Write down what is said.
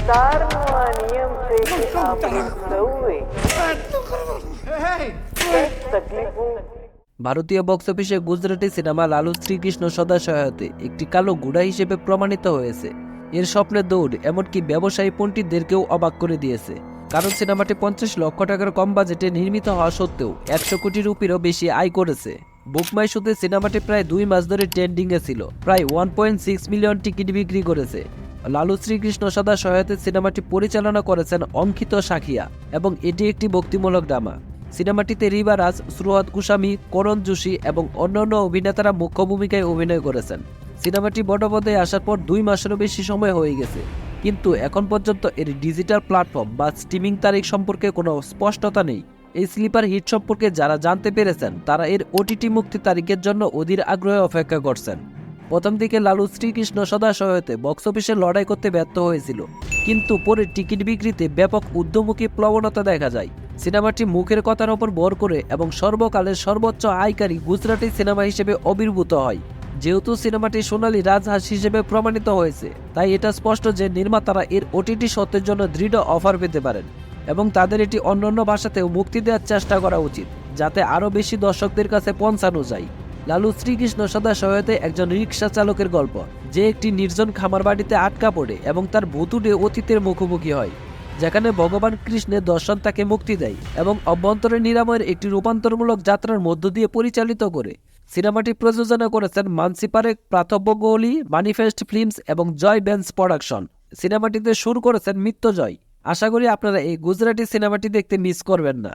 Starno नियम से कि आप सौवे तकलीफों ভারতীয় বক্স অফিসে গুজরাটি সিনেমা লালু শ্রীকৃষ্ণ সদা সহায়তে একটি কালো ঘোড়া হিসেবে প্রমাণিত হয়েছে। এর স্বপ্নের দৌড় এমনকি ব্যবসায়ী পণ্ডিতদেরকেও অবাক করে দিয়েছে, কারণ সিনেমাটি 50 লক্ষ টাকার কম বাজেটে নির্মিত হওয়া সত্ত্বেও 100 কোটি রুপিরও বেশি আয় করেছে। বুকমাই শোতে সিনেমাটি প্রায় 2 মাস ধরে ট্রেন্ডিংয়ে ছিল, প্রায় 1.6 মিলিয়ন টিকিট বিক্রি করেছে। লালু শ্রীকৃষ্ণ সদা সহায়তে সিনেমাটি পরিচালনা করেছেন অঙ্কিত সাখিয়া এবং এটি একটি ভক্তিমূলক ড্রামা। সিনেমাটিতে রিবা রাজ, সুরহদ গোস্বামী, করণ যোশী এবং অন্যান্য অভিনেতারা মুখ্য ভূমিকায় অভিনয় করেছেন। সিনেমাটি বটপর্দায় আসার পর 2 মাসেরও বেশি সময় হয়ে গেছে, কিন্তু এখন পর্যন্ত এর ডিজিটাল প্ল্যাটফর্ম বা স্ট্রিমিং তারিখ সম্পর্কে কোনো স্পষ্টতা নেই। এই স্লিপার হিট সম্পর্কে যারা জানতে পেরেছেন তারা এর ওটিটি মুক্তি তারিখের জন্য অধীর আগ্রহে অপেক্ষা করছেন। প্রথম দিকে লালু শ্রীকৃষ্ণ সদা সহায়তে বক্স অফিসে লড়াই করতে ব্যর্থ হয়েছিল, কিন্তু পরে টিকিট বিক্রিতে ব্যাপক ঊর্ধ্বমুখী প্রবণতা দেখা যায়। সিনেমাটি মুখের কথার ওপর ভর করে এবং সর্বকালের সর্বোচ্চ আয়কারী গুজরাটি সিনেমা হিসেবে আবির্ভূত হয়। যেহেতু সিনেমাটি সোনালী রাজহাঁস হিসেবে প্রমাণিত হয়েছে, তাই এটা স্পষ্ট যে নির্মাতারা এর ওটিটি সত্যের জন্য দৃঢ় অফার পেতে পারেন এবং তাদের এটি অন্যান্য ভাষাতেও মুক্তি দেওয়ার চেষ্টা করা উচিত, যাতে আরও বেশি দর্শকদের কাছে পৌঁছানো যায়। লালু শ্রীকৃষ্ণ সদা সহায়তে একজন রিক্সা চালকের গল্প, যে একটি নির্জন খামার বাড়িতে আটকা পড়ে এবং তার ভুতুড়ে অতীতের মুখোমুখি হয়, যেখানে ভগবান কৃষ্ণের দর্শন তাকে মুক্তি দেয় এবং অভ্যন্তরীণ নিরাময়ের একটি রূপান্তরমূলক যাত্রার মধ্য দিয়ে পরিচালিত করে। সিনেমাটি প্রযোজনা করেছেন মানসি পারেখ, প্রাতব্য গৌলি, মানিফেস্ট ফিল্মস এবং জয় বেন্স প্রোডাকশন। সিনেমাটিতে সুর করেছেন মৃত্যুঞ্জয়। আশা করি আপনারা এই গুজরাটি সিনেমাটি দেখতে মিস করবেন না।